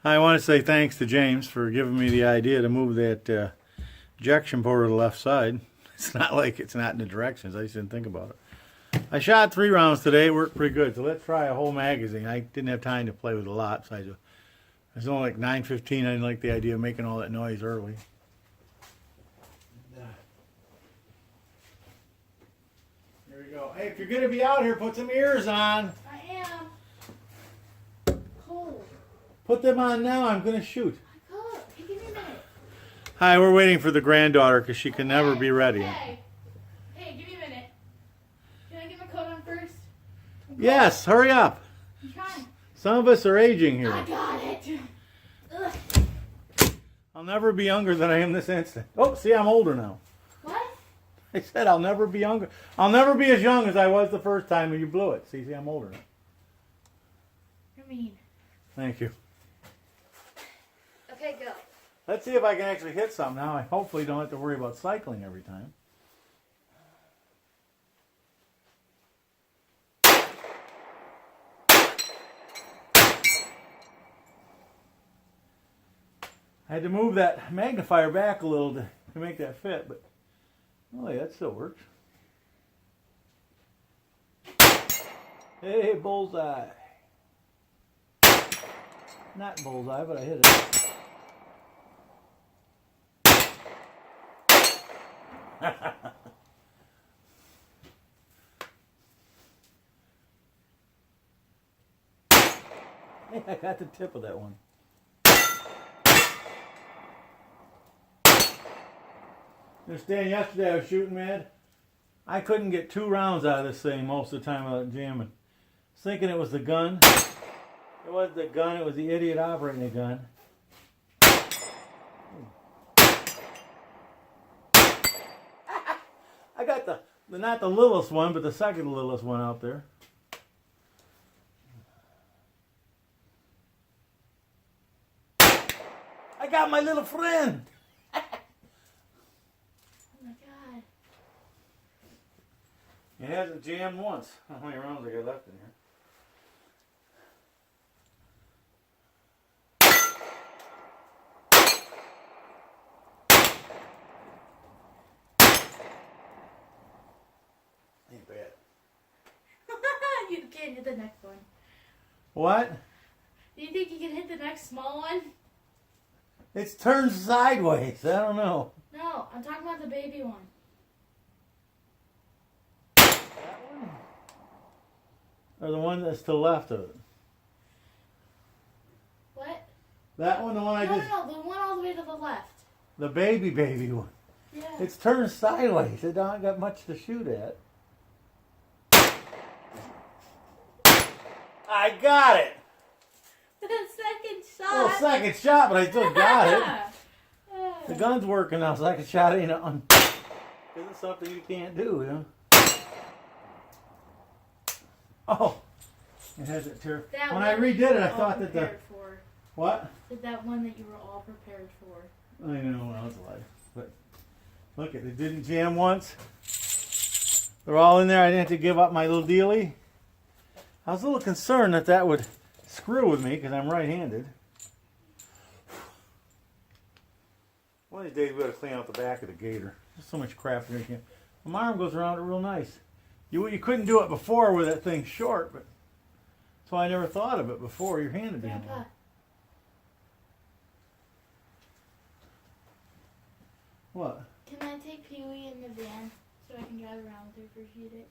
I want to say thanks to James for giving me the idea to move that ejection port to the left side. It's not like it's not in the directions. I just didn't think about it. I shot 3 rounds today. It worked pretty good. So let's try a whole magazine. I didn't have time to play with a lot. So it was only like 9:15. I didn't like the idea of making all that noise early. Here we go. Hey, if you're going to be out here, put some ears on. I am. Cold. Put them on now. I'm going to shoot. Cold. Hey, give me a minute. Hi, we're waiting for the granddaughter because she can never be ready. Hey, give me a minute. Can I get my coat on first? Yes, hurry up. I'm trying. Some of us are aging here. I got it. Ugh. I'll never be younger than I am this instant. Oh, see, I'm older now. What? I said I'll never be younger. I'll never be as young as I was the first time when you blew it. See, I'm older now. You're mean. Thank you. Okay, go. Let's see if I can actually hit something now. I hopefully don't have to worry about cycling every time. I had to move that magnifier back a little to make that fit, but oh yeah, that still works. Hey, bullseye. Not bullseye, but I hit it. Hey, I got the tip of that one. Understand, yesterday I was shooting mad. I couldn't get 2 rounds out of this thing most of the time without jamming. I was thinking it was the gun. It wasn't the gun, it was the idiot operating the gun. I got the not the littlest one, but the second littlest one out there. I got my little friend. It hasn't jammed once. How many rounds I got left in here? Ain't bad. You can't hit the next one. What? Do you think you can hit the next small one? It's turned sideways. I don't know. No, I'm talking about the baby one. Or the one that's to the left of it? What? That one, the one I just... No, the one all the way to the left. The baby one. Yeah. It's turned sideways. It don't got much to shoot at. I got it! The second shot. Well, second shot, but I still got it. The gun's working now. Second shot ain't on. Isn't something you can't do, you know? Oh, it has it too. When I redid it, I thought that the... What? That one that you were all prepared for. I know, well, it's a lie. But look, it didn't jam once. They're all in there. I didn't have to give up my little dealie. I was a little concerned that that would screw with me because I'm right-handed. One of these days we got to clean out the back of the gator. There's so much crap in here. My arm goes around it real nice. You couldn't do it before with that thing short, but that's why I never thought of it before. Your hand would be in there. What? Can I take Pee-wee in the van so I can drive around with her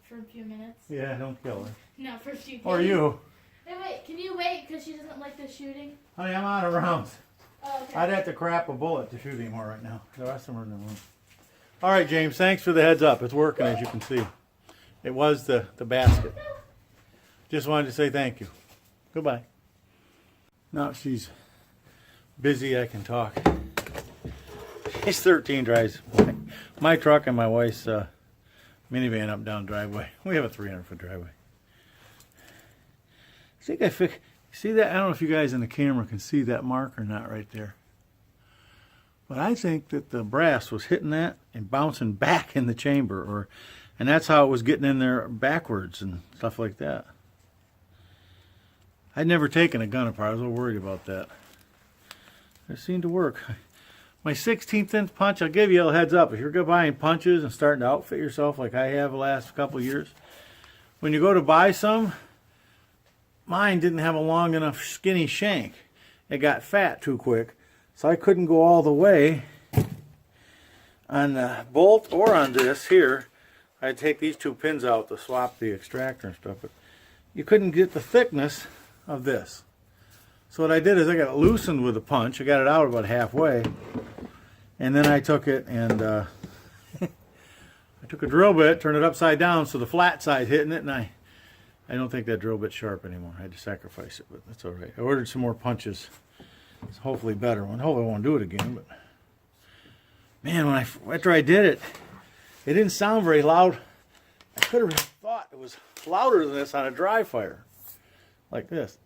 for a few minutes? Yeah, don't kill her. No, for a few days. Or you. Hey, wait, can you wait because she doesn't like the shooting? Honey, I'm out of rounds. Oh, okay. I'd have to crap a bullet to shoot anymore right now. The rest of them are in the room. All right, James, thanks for the heads up. It's working, as you can see. It was the basket. Just wanted to say thank you. Goodbye. Now she's busy, I can talk. She's 13, drives my truck and my wife's minivan up down driveway. We have a 300-foot driveway. I think see that? I don't know if you guys in the camera can see that mark or not right there. But I think that the brass was hitting that and bouncing back in the chamber, and that's how it was getting in there backwards and stuff like that. I'd never taken a gun apart. I was a little worried about that. It seemed to work. My 16th inch punch, I'll give you a heads up. If you're buying punches and starting to outfit yourself like I have the last couple of years, when you go to buy some, mine didn't have a long enough skinny shank. It got fat too quick, so I couldn't go all the way on the bolt or on this here. I'd take these two pins out to swap the extractor and stuff, but you couldn't get the thickness of this. So what I did is I got it loosened with a punch. I got it out about halfway, and then I took it and I took a drill bit, turned it upside down so the flat side hitting it, and I don't think that drill bit's sharp anymore. I had to sacrifice it, but that's all right. I ordered some more punches. It's hopefully a better one. Hopefully I won't do it again, but man, after I did it, it didn't sound very loud. I could have thought it was louder than this on a dry fire, like this.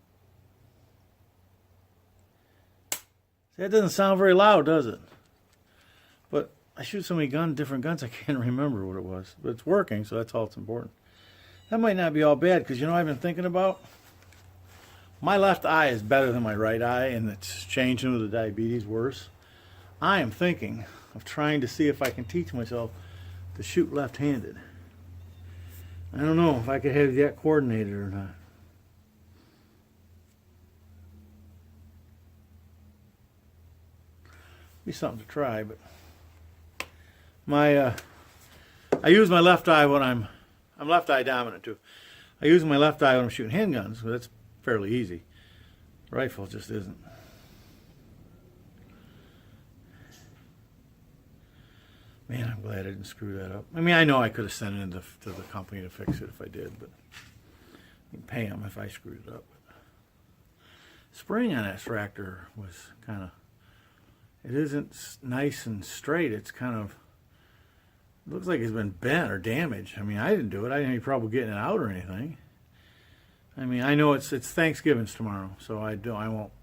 That doesn't sound very loud, does it? But I shoot so many different guns, I can't remember what it was. But it's working, so that's all that's important. That might not be all bad, because you know what I've been thinking about? My left eye is better than my right eye, and it's changing with the diabetes worse. I am thinking of trying to see if I can teach myself to shoot left-handed. I don't know if I could have that coordinated or not. Be something to try, but I use my left eye when I'm left eye dominant too. I use my left eye when I'm shooting handguns, so that's fairly easy. Rifle just isn't. Man, I'm glad I didn't screw that up. I mean, I know I could have sent it to the company to fix it if I did, but you can pay them if I screwed it up. But spring on that extractor was kind of. It isn't nice and straight. It's kind of, it looks like it's been bent or damaged. I mean, I didn't do it. I didn't have any trouble getting it out or anything. I mean, I know it's Thanksgiving's tomorrow, so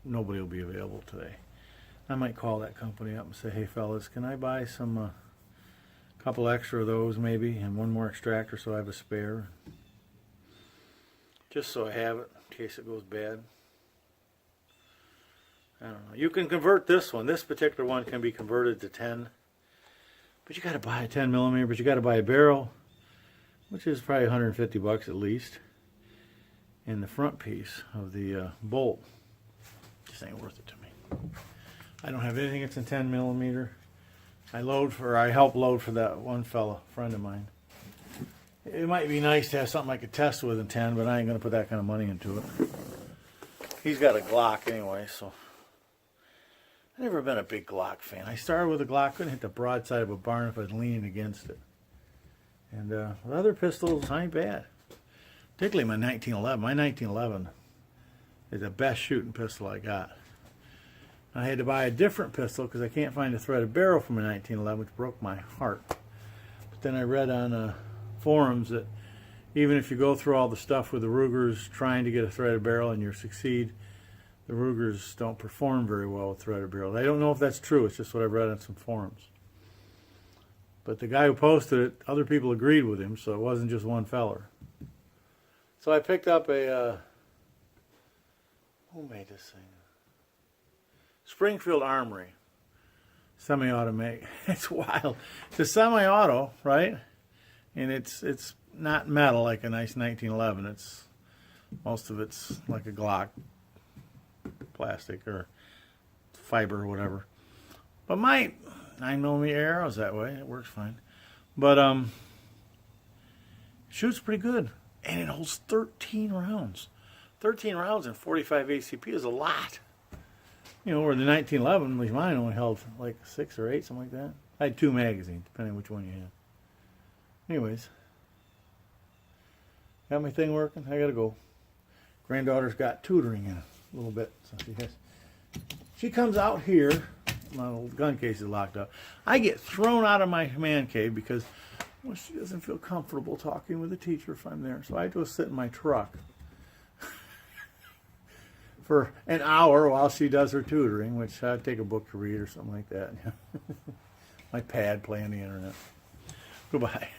nobody will be available today. I might call that company up and say, hey fellas, can I buy some, couple extra of those maybe, and one more extractor so I have a spare. Just so I have it in case it goes bad. I don't know. You can convert this one. This particular one can be converted to 10. But you got to buy a 10 millimeter. But you got to buy a barrel, which is probably 150 bucks at least. And the front piece of the bolt just ain't worth it to me. I don't have anything that's in 10 millimeter. I help load for that one fella, friend of mine. It might be nice to have something I could test with in 10, but I ain't gonna put that kind of money into it. He's got a Glock anyway, so. I've never been a big Glock fan. I started with a Glock, couldn't hit the broadside of a barn if I was leaning against it. And the other pistols ain't bad. Particularly my 1911. My 1911 is the best shooting pistol I got. I had to buy a different pistol because I can't find a threaded barrel for my 1911, which broke my heart. But then I read on forums that even if you go through all the stuff with the Rugers trying to get a threaded barrel and you succeed, the Rugers don't perform very well with threaded barrels. I don't know if that's true. It's just what I read on some forums. But the guy who posted it, other people agreed with him, so it wasn't just one feller. So I picked up a, who made this thing? Springfield Armory. Semi-automatic. It's wild. It's a semi-auto, right? And it's not metal like a nice 1911. Most of it's like a Glock. Plastic or fiber or whatever. But my 9mm arrow's that way. It works fine. But it shoots pretty good. And it holds 13 rounds. 13 rounds in 45 ACP is a lot. You know, where the 1911, at least mine only held like 6 or 8, something like that. I had 2 magazines, depending on which one you had. Anyways. Got my thing working? I gotta go. Granddaughter's got tutoring in a little bit. So she comes out here. My little gun case is locked up. I get thrown out of my man cave because she doesn't feel comfortable talking with the teacher if I'm there. So I go sit in my truck for an hour while she does her tutoring, which I'd take a book to read or something like that. My pad, play on the internet. Goodbye.